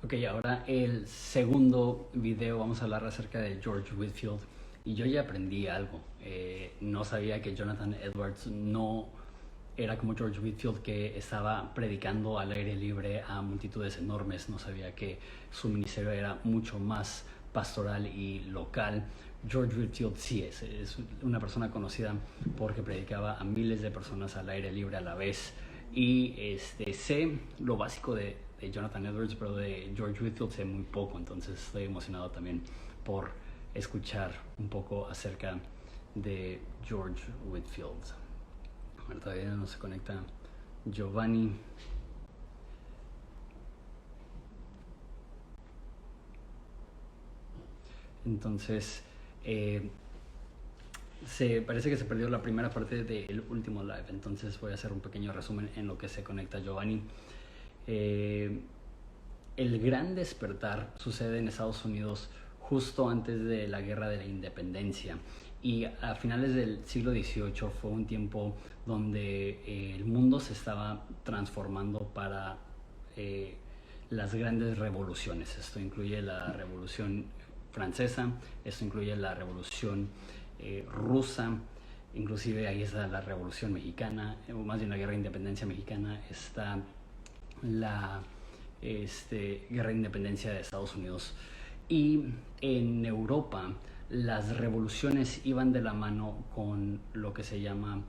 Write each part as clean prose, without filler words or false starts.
Ok, ahora el segundo video vamos a hablar acerca de George Whitfield. Y yo ya aprendí algo. No sabía que Jonathan Edwards no era como George Whitfield, que estaba predicando al aire libre a multitudes enormes. No sabía que su ministerio era mucho más pastoral y local. George Whitfield sí es una persona conocida porque predicaba a miles de personas al aire libre a la vez. Y sé lo básico de Jonathan Edwards, pero de George Whitfield sé muy poco, entonces estoy emocionado también por escuchar un poco acerca de George Whitfield. Bueno, todavía no se conecta Giovanni. Entonces, parece que se perdió la primera parte del último live, entonces voy a hacer un pequeño resumen en lo que se conecta Giovanni. El gran despertar sucede en Estados Unidos justo antes de la Guerra de la Independencia, y a finales del siglo XVIII fue un tiempo donde el mundo se estaba transformando para las grandes revoluciones. Esto incluye la Revolución Francesa, esto incluye la Revolución Rusa, inclusive ahí está la Revolución Mexicana, o más bien la Guerra de Independencia Mexicana, está la Guerra de Independencia de Estados Unidos. Y en Europa las revoluciones iban de la mano con lo que se llama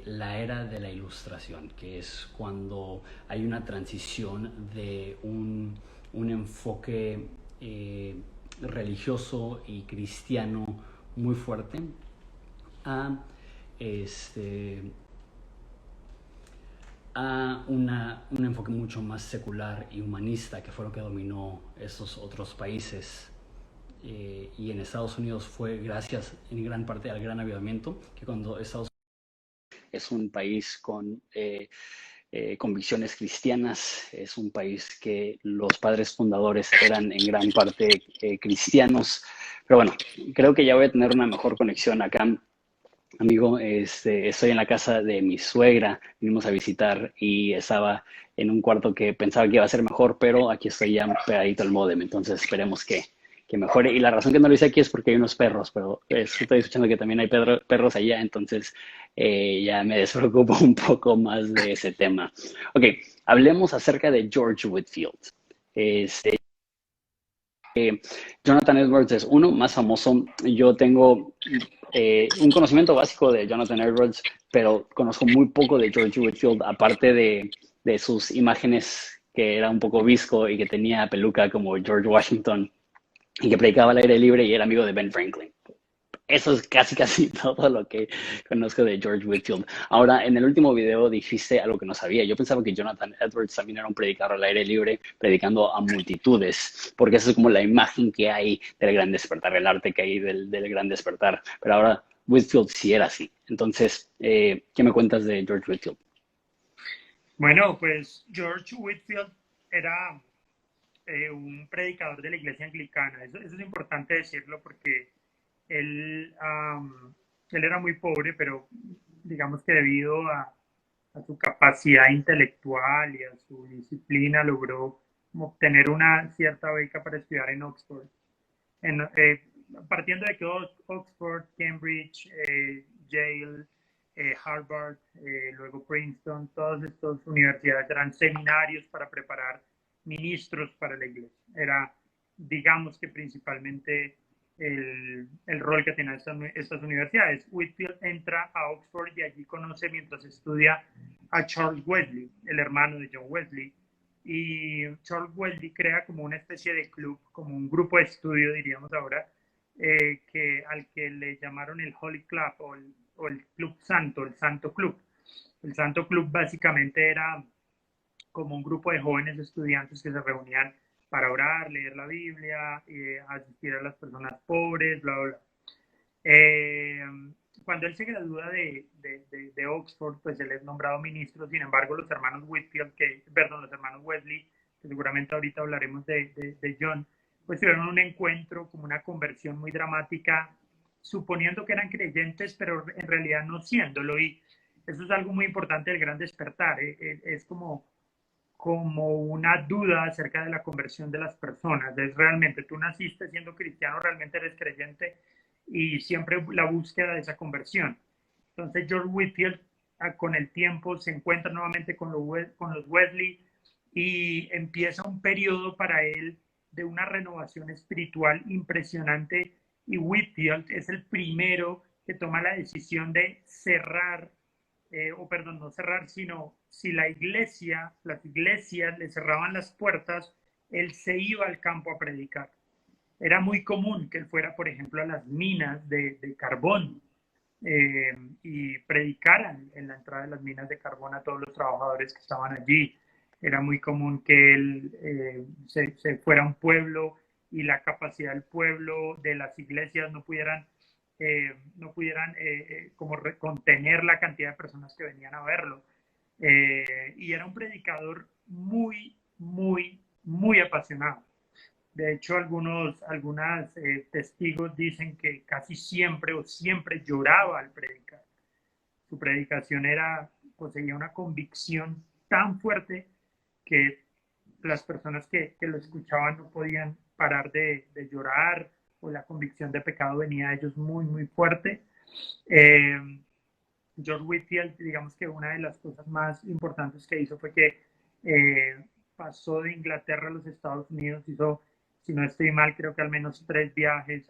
la era de la Ilustración, que es cuando hay una transición de un enfoque religioso y cristiano muy fuerte a este un enfoque mucho más secular y humanista, que fue lo que dominó estos otros países. Y en Estados Unidos fue gracias en gran parte al gran avivamiento, que cuando Estados Unidos es un país con convicciones cristianas, es un país que los padres fundadores eran en gran parte cristianos. Pero bueno, creo que ya voy a tener una mejor conexión acá. Amigo, estoy en la casa de mi suegra, vinimos a visitar y estaba en un cuarto que pensaba que iba a ser mejor, pero aquí estoy ya pegadito al módem, entonces esperemos que mejore. Y la razón que no lo hice aquí es porque hay unos perros, pero estoy escuchando que también hay perros allá, entonces ya me despreocupo un poco más de ese tema. Ok, hablemos acerca de George Whitfield. Este, Jonathan Edwards es uno más famoso. Yo tengo un conocimiento básico de Jonathan Edwards, pero conozco muy poco de George Whitfield, aparte de sus imágenes, que era un poco visco y que tenía peluca como George Washington y que predicaba al aire libre y era amigo de Ben Franklin. Eso es casi todo lo que conozco de George Whitfield. Ahora, en el último video dijiste algo que no sabía. Yo pensaba que Jonathan Edwards también era un predicador al aire libre, predicando a multitudes, porque esa es como la imagen que hay del gran despertar, el arte que hay del gran despertar. Pero ahora, Whitfield sí era así. Entonces, ¿qué me cuentas de George Whitfield? Bueno, pues George Whitfield era un predicador de la iglesia anglicana. Eso es importante decirlo porque él, él era muy pobre, pero digamos que debido a su capacidad intelectual y a su disciplina logró obtener una cierta beca para estudiar en Oxford. En, partiendo de que Oxford, Cambridge, Yale, Harvard, luego Princeton, todas estas universidades eran seminarios para preparar ministros para la iglesia. Era, digamos que principalmente el rol que tenían estas universidades. Whitfield entra a Oxford y allí conoce, mientras estudia, a Charles Wesley, el hermano de John Wesley, y Charles Wesley crea como una especie de club, como un grupo de estudio, diríamos ahora, al que le llamaron el Holy Club o el Club Santo, el Santo Club. El Santo Club básicamente era como un grupo de jóvenes estudiantes que se reunían para orar, leer la Biblia, asistir a las personas pobres, bla, bla, bla. Eh, Cuando él se gradúa de Oxford, pues él es nombrado ministro. Sin embargo, los hermanos Whitfield, los hermanos Wesley, que seguramente ahorita hablaremos de John, pues tuvieron un encuentro, como una conversión muy dramática, suponiendo que eran creyentes, pero en realidad no siéndolo. Y eso es algo muy importante del gran despertar. Es como como una duda acerca de la conversión de las personas. Es realmente, tú naciste siendo cristiano, realmente eres creyente y siempre la búsqueda de esa conversión. Entonces George Whitefield con el tiempo se encuentra nuevamente con los Wesley y empieza un periodo para él de una renovación espiritual impresionante y Whitefield es el primero que toma la decisión de cerrar o perdón, no cerrar, sino si las iglesias le cerraban las puertas, él se iba al campo a predicar. Era muy común que él fuera, por ejemplo, a las minas de carbón y predicaran en la entrada de las minas de carbón a todos los trabajadores que estaban allí. Era muy común que él se fuera a un pueblo y la capacidad del pueblo, de las iglesias, no pudieran como contener la cantidad de personas que venían a verlo. Y era un predicador muy, muy, muy apasionado. De hecho, algunos testigos dicen que casi siempre o siempre lloraba al predicar. Su predicación poseía una convicción tan fuerte que las personas que lo escuchaban no podían parar de llorar o la convicción de pecado venía a ellos muy, muy fuerte. George Whitefield, digamos que una de las cosas más importantes que hizo fue que pasó de Inglaterra a los Estados Unidos, hizo, si no estoy mal, creo que al menos 3 viajes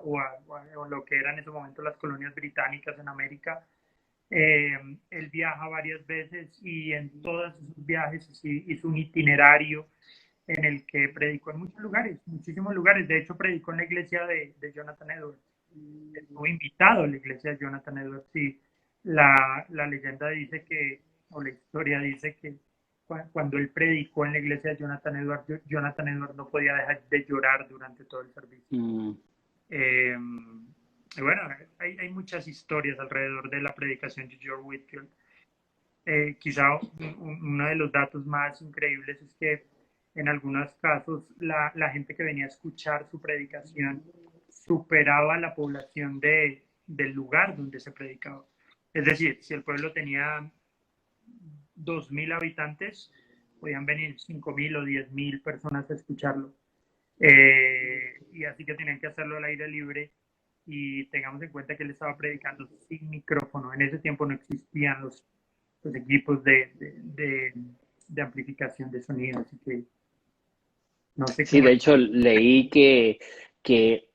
o lo que eran en ese momento las colonias británicas en América. Él viaja varias veces y en todos esos viajes hizo un itinerario en el que predicó en muchos lugares, muchísimos lugares. De hecho, predicó en la iglesia de Jonathan Edwards. Estuvo invitado a la iglesia de Jonathan Edwards y la leyenda dice que, o la historia dice que cuando él predicó en la iglesia de Jonathan Edwards no podía dejar de llorar durante todo el servicio. Eh, y bueno, hay muchas historias alrededor de la predicación de George Whitefield. Quizá uno de los datos más increíbles es que en algunos casos la gente que venía a escuchar su predicación superaba la población del lugar donde se predicaba. Es decir, si el pueblo tenía 2.000 habitantes, podían venir 5.000 o 10.000 personas a escucharlo. Y así que tenían que hacerlo al aire libre y tengamos en cuenta que él estaba predicando sin micrófono. En ese tiempo no existían los equipos de amplificación de sonido, así que no sé Sí, cómo. de hecho leí que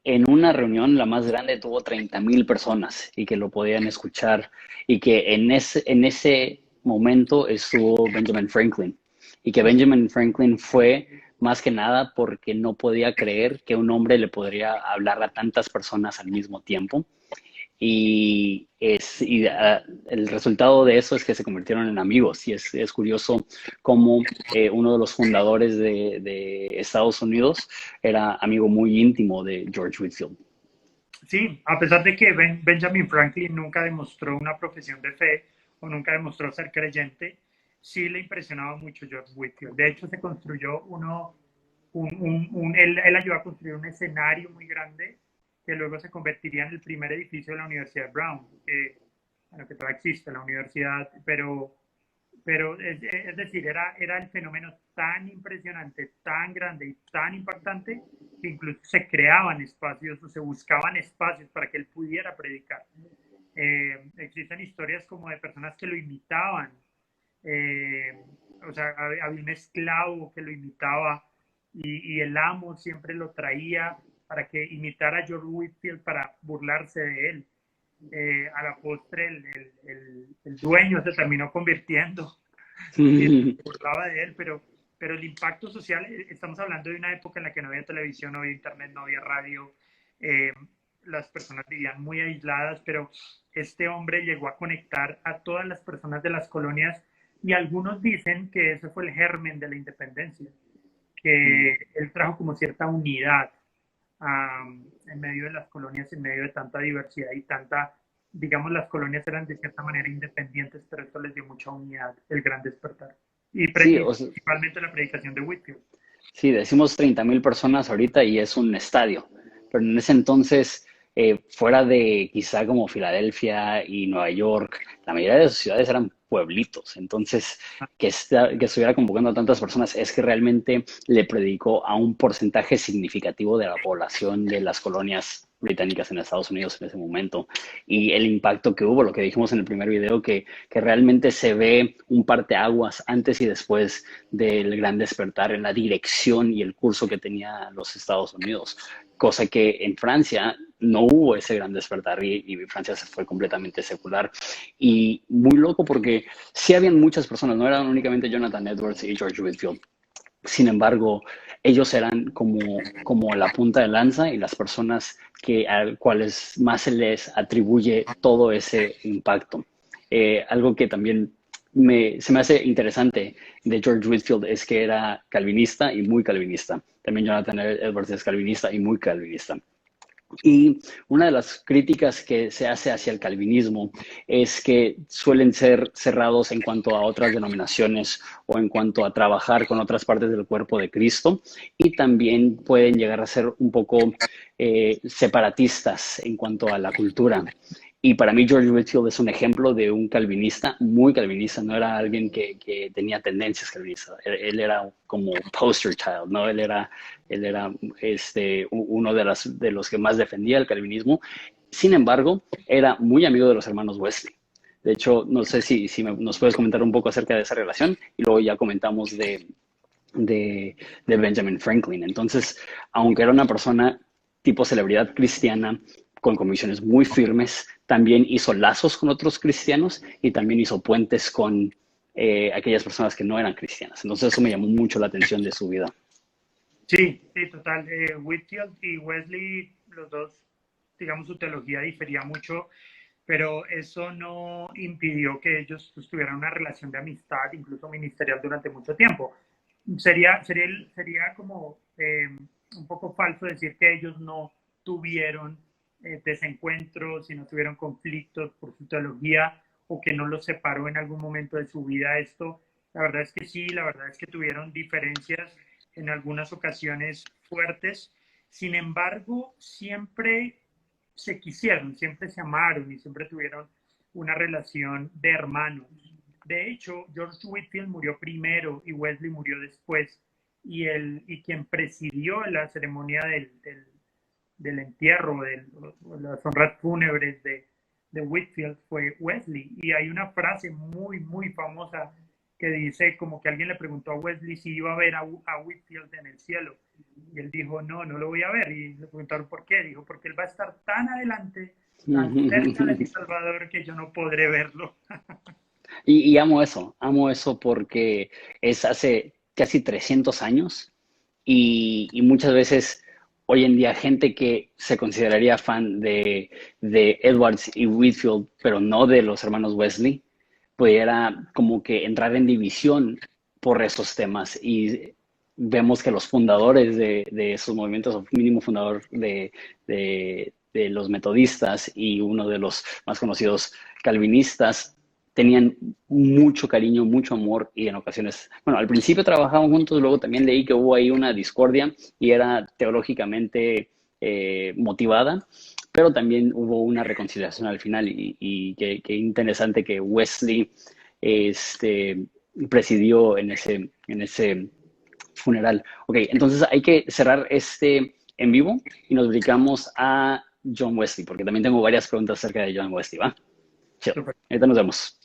en una reunión la más grande tuvo 30,000 personas y que lo podían escuchar y que en ese momento estuvo Benjamin Franklin y que Benjamin Franklin fue más que nada porque no podía creer que un hombre le podría hablar a tantas personas al mismo tiempo el resultado de eso es que se convirtieron en amigos y es curioso cómo uno de los fundadores de Estados Unidos era amigo muy íntimo de George Whitefield. Sí, a pesar de que Benjamin Franklin nunca demostró una profesión de fe o nunca demostró ser creyente, sí le impresionaba mucho George Whitefield. De hecho, se construyó él ayudó a construir un escenario muy grande que luego se convertiría en el primer edificio de la Universidad de Brown, que todavía existe la universidad, pero es decir, era el fenómeno tan impresionante, tan grande y tan impactante que incluso se creaban espacios o se buscaban espacios para que él pudiera predicar. Existen historias como de personas que lo imitaban, o sea, había un esclavo que lo imitaba y el amo siempre lo traía para que imitara a George Whitefield para burlarse de él. A la postre el dueño se terminó convirtiendo y se burlaba de él, pero el impacto social, estamos hablando de una época en la que no había televisión, no había internet, no había radio, las personas vivían muy aisladas, pero este hombre llegó a conectar a todas las personas de las colonias y algunos dicen que ese fue el germen de la independencia, que él trajo como cierta unidad en medio de las colonias, en medio de tanta diversidad y tanta, digamos, las colonias eran de cierta manera independientes, pero esto les dio mucha unidad, el gran despertar. Y Sí, principalmente la predicación de Whitefield. sí, decimos 30,000 personas ahorita y es un estadio, pero en ese entonces, fuera de quizá como Filadelfia y Nueva York, la mayoría de sus ciudades eran pueblitos. Entonces, que estuviera convocando a tantas personas es que realmente le predicó a un porcentaje significativo de la población de las colonias británicas en Estados Unidos en ese momento. Y el impacto que hubo, lo que dijimos en el primer video, que realmente se ve un parteaguas antes y después del gran despertar en la dirección y el curso que tenía los Estados Unidos. Cosa que en Francia no hubo ese gran despertar y Francia se fue completamente secular. Y muy loco porque sí habían muchas personas, no eran únicamente Jonathan Edwards y George Whitefield. Sin embargo, ellos eran como la punta de lanza y las personas a cuales más se les atribuye todo ese impacto. Algo que también se me hace interesante de George Whitefield es que era calvinista y muy calvinista. También Jonathan Edwards es calvinista y muy calvinista. Y una de las críticas que se hace hacia el calvinismo es que suelen ser cerrados en cuanto a otras denominaciones o en cuanto a trabajar con otras partes del cuerpo de Cristo, y también pueden llegar a ser un poco separatistas en cuanto a la cultura. Y para mí George Whitefield es un ejemplo de un calvinista, muy calvinista, no era alguien que tenía tendencias calvinistas, él era como poster child, ¿no? Él era uno de los que más defendía el calvinismo. Sin embargo, era muy amigo de los hermanos Wesley. De hecho, no sé si nos puedes comentar un poco acerca de esa relación y luego ya comentamos de Benjamin Franklin. Entonces, aunque era una persona tipo celebridad cristiana, con convicciones muy firmes, también hizo lazos con otros cristianos y también hizo puentes con aquellas personas que no eran cristianas. Entonces eso me llamó mucho la atención de su vida. Sí, sí, total. Whitfield y Wesley, los dos, digamos, su teología difería mucho, pero eso no impidió que ellos pues, tuvieran una relación de amistad, incluso ministerial, durante mucho tiempo. Sería como un poco falso decir que ellos no tuvieron desencuentros y no tuvieron conflictos por su teología o que no los separó en algún momento de su vida esto. La verdad es que sí, la verdad es que tuvieron diferencias en algunas ocasiones fuertes. Sin embargo, siempre se quisieron, siempre se amaron y siempre tuvieron una relación de hermanos. De hecho, George Whitefield murió primero y Wesley murió después. Y quien presidió la ceremonia del entierro, de las honras fúnebres de Whitefield fue Wesley. Y hay una frase muy, muy famosa que dice como que alguien le preguntó a Wesley si iba a ver a Whitefield en el cielo. Y él dijo, no, no lo voy a ver. Y le preguntaron por qué. Dijo, porque él va a estar tan adelante, tan cerca de mi Salvador, que yo no podré verlo. Y amo eso porque es hace casi 300 años y muchas veces hoy en día gente que se consideraría fan de Edwards y Whitefield, pero no de los hermanos Wesley, pudiera como que entrar en división por esos temas. Y vemos que los fundadores de esos movimientos, o mínimo fundador de los metodistas y uno de los más conocidos calvinistas, tenían mucho cariño, mucho amor y en ocasiones, bueno, al principio trabajaban juntos, luego también leí que hubo ahí una discordia y era teológicamente motivada, pero también hubo una reconciliación al final y qué interesante que Wesley presidió en ese funeral. Ok, entonces hay que cerrar en vivo y nos dedicamos a John Wesley, porque también tengo varias preguntas acerca de John Wesley, ¿va? Chill. Ahorita nos vemos.